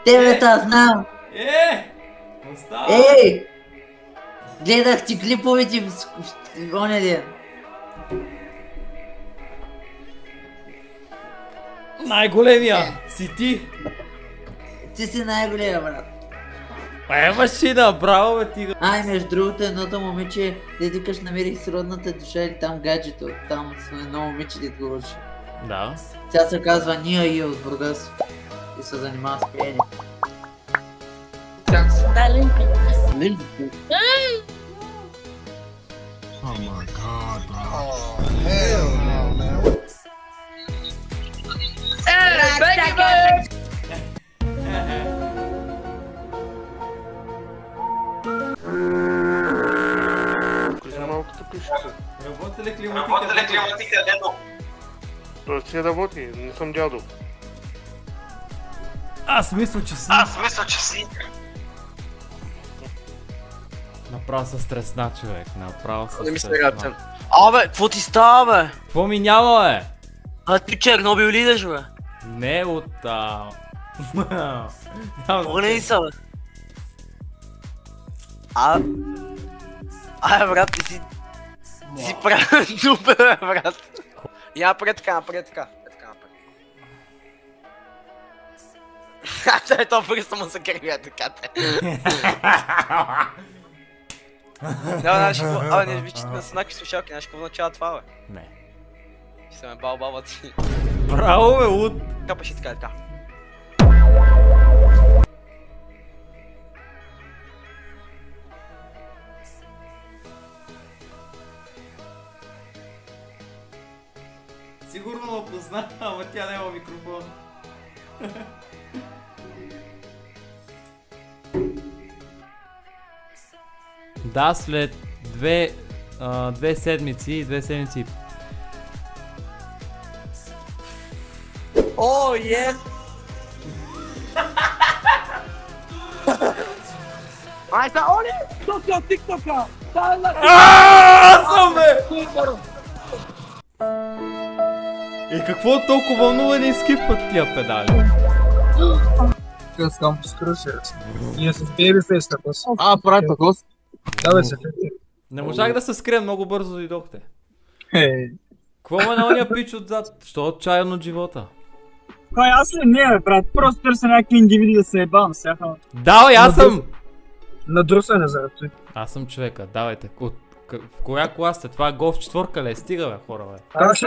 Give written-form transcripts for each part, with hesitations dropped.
Теб знам! Остава! Ей! Гледах ти клиповете в оня ден. Най-големия си ти! Ти си най-големия, брат. Машина, браво бе тига! Между другото, едното момиче, де викаш, намерих сродната душа или там гаджето. Там с едно момиче, де говореше. Да. Тя се казва Ния от Бургас. И се занимава с пеене. Да, Лимпи. Oh my god, bro. Oh, hell no, man. Малкото пишете. Работи ли климатика? Той си работи, не съм дядо. Аз мисля, че си. Направо се стресна, човек. Направо се Не ми стресна. сега. Абе, какво ти става, бе? Какво ми няма, бе? А ти Чернобил лидеш, бе? Не от Погне ли са, бе? Брат, ти си правил дупе, бе, брат. Я пред така. То пръста му се кривя така. Не, виж, че са някакви слушалки, знаеш какво означава това, бе? Не. Ще се ме бал ти. Браво, бе, луд! Капаш и така. Сигурно ме позна, ама тя няма микрофон. Да, след две седмици. О, е! Ай, са, Оли! Тук е от тиктока! Съм, бе! Какво толкова вълнува не изкипват тия педали? Аз там скръся. И с бейбифейс така си. Прави такос? Да, бе, се фекти. Не можах да се скрия, много бързо дойдохте. Какво ме на ония пич отзад? Що отчаян от живота? Кой, аз ли? Не, бе, брат. Просто търся някакви индивиди да се ебавам сяха. Да, аз съм! Надрусане заради той. Аз съм човека, давайте. В коя кола сте? Това е голф четворка ли? Стига, бе, хора, бе. Аз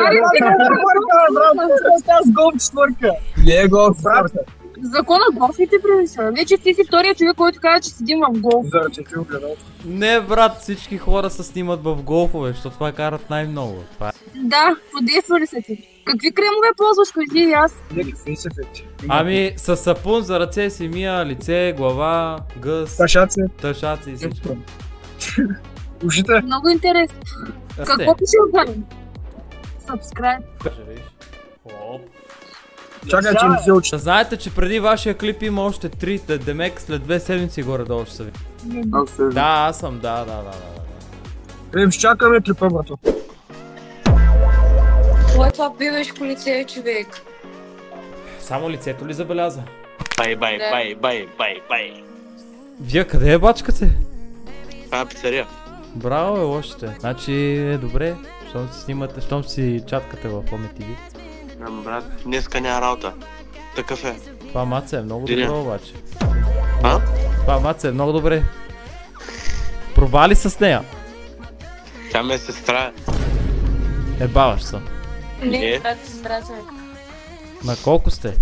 голф четворка. Не е голф четворка. Закона голф ли те превишава? Вече ти си втория човек, който казва, че седим в голф. Заради ти огледал. Не, брат, всички хора се снимат в голфове, защото това карат най-много. Да, подейства ли са ти? Какви кремове ползваш, кажи и аз? Някакви фейс ефекти. Ами, с сапун за ръце си мия, лице, глава, гъс, тъшаци и всичко. Ушите? Много интересно. Какво пише отгоре? Subscribe. Чакай, че ми се учи. Знаете, че преди вашия клип има още 3, демек след 2 седмици горе-долу ще са ви. Да, аз съм, да. Чакаме клипа, брато. Кое е това пивешко лице, човек? Само лицето ли забеляза? Бай. Вие къде е бачкате? Това е пицария. Браво, е лошите. Значи е добре, щом си снимате, щом си чаткате в OMTV. Брат, днеска няма работа. Такъв е. Това маца е много добре обаче. А? Това маца е много добре. Провали с нея. Тя ме е сестра. Ебаваш се. Не, брат, сестра съм. На колко сте?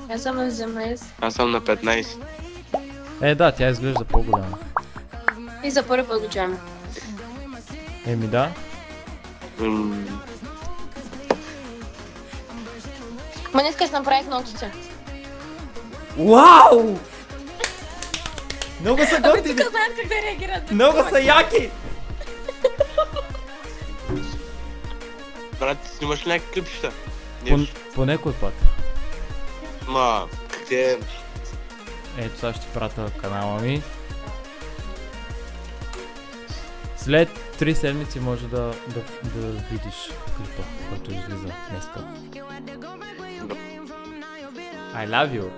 Аз съм на 17. Аз съм на 15. Да, тя изглежда по-голяма. И за първи път го чуем. Еми да. Ма не искаш да направих ногтите. Уау! Много са готини! Тук знаят как да реагират. Много са яки! Брат, ти снимаш ли някакви клипчета? По някой път. Къде... Ето сега ще пратя канала ми. След 3 седмици може да видиш клипа, който излиза днеска. I love you.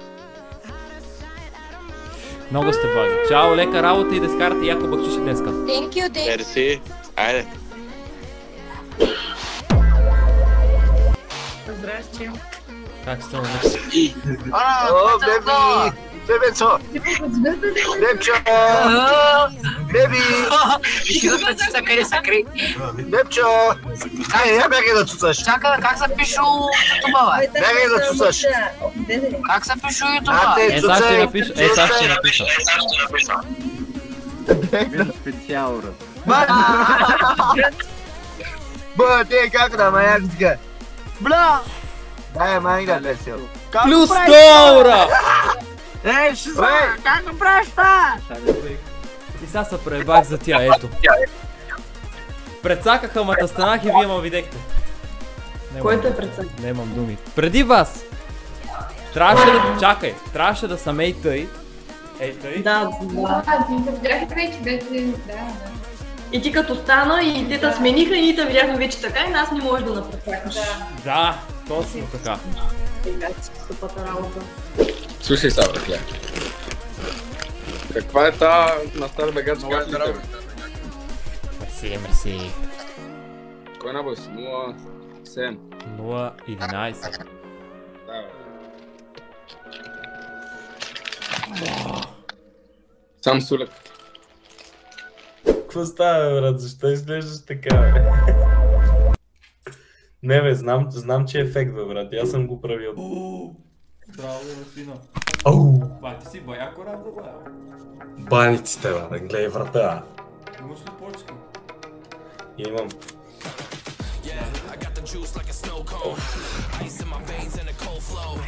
Много сте благи. Чао, лека работа и да скарате яко бакчиши днеска. Thank you, Dave. Мерси. Айде. Здрасти. Как сте, момиче? О, беби! Бебецо! Бебчо! Беби! Къде са край? Бебчо! Айде, я бягай да цуцаш! Чакай, как се пише ютуба, бе? Бягай да цуцаш! Как се пише ютуба? Сега ще напиша. Сега ще напиша. Бă, te как да ме як сга? Бля! Дай, май да лесил. Плюс 100 евро! Ей, ще са! Как го правиш това? И сега се пребах за тя, ето. Прецакаха, ма станах и вие ма видехте. Който е председател? Нямам думи. Преди вас! Трябваше да... Чакай! Трябваше да съм ей тъй. Ей тъй. Да. Видяхте вече, да. И ти като стана и те те смениха и ние те видяхме вече така и нас не можеш да напрецакаш. Да, точно така. Супата работа. Слушай сега, бе, каква е та на стар бегат с картите, бе? Мерси. Кой набъл си? 0-7. 0-11. Да, бе. Сам сулек. Какво става, брат? Защо изглеждаш така, бе? Не, бе, знам, че е ефект, бе, брат. Аз съм го правил. Браво, Растина. Ау! Бати си баяко рада, бе. Баниците, бе, гледай врата. Имаш ли почки? Имам.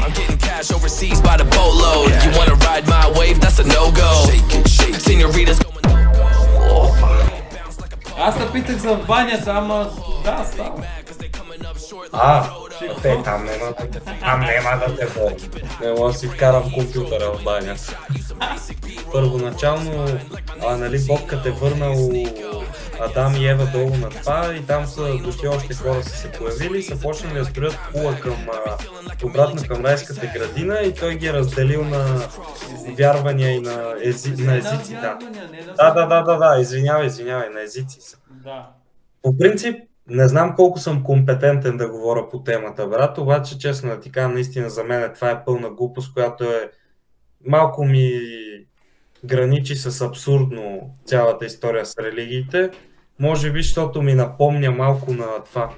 I'm getting cash overseas by the boatload. You wanna ride my wave? That's a no-go. Señoritas going no-go. Аз те питах за банята, ама да, става. Там нема да те води. Не мога да си вкарам компютъра в баня. Първоначално, нали, Бог е върнал Адам и Ева долу на това и там са дошли още хора са се появили и са почнали да строят кула обратно към райската градина и той ги е разделил на вярвания и на езици. Да, извинявай, на езици са. По принцип, не знам колко съм компетентен да говоря по темата, брат, обаче честно да ти кажа, наистина за мен това е пълна глупост, която е малко ми граничи с абсурдно цялата история с религиите. Може би, защото ми напомня малко на това.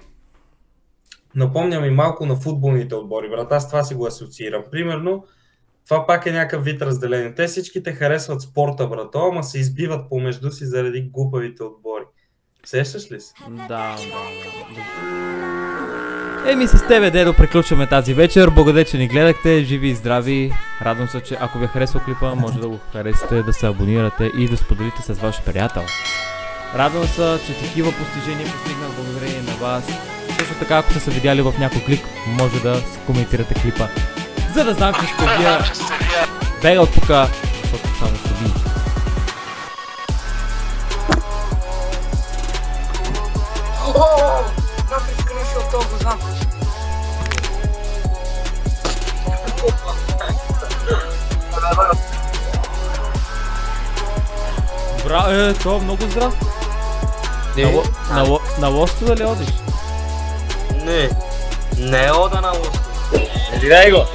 Напомня ми малко на футболните отбори, брат, аз това си го асоциирам. Примерно, това пак е някакъв вид разделение. Те всичките харесват спорта, брато, ама се избиват помежду си заради глупавите отбори. Сещаш ли си? Да. Еми с тебе, дедо, приключваме тази вечер. Благодаря, че ни гледахте. Живи и здрави. Радвам се, че ако ви е харесал клипа, може да го харесате, да се абонирате и да споделите с ваш приятел. Радвам се, че такива постижения постигнах благодарение на вас. Също така, ако сте се видяли в някой клик, може да коментирате клипа. За да знам, че сте вие. Бега от тук, защото само сте ви. Бра, то много здрав. На лостове ли одиш? Не ода на лостове. Не дай го!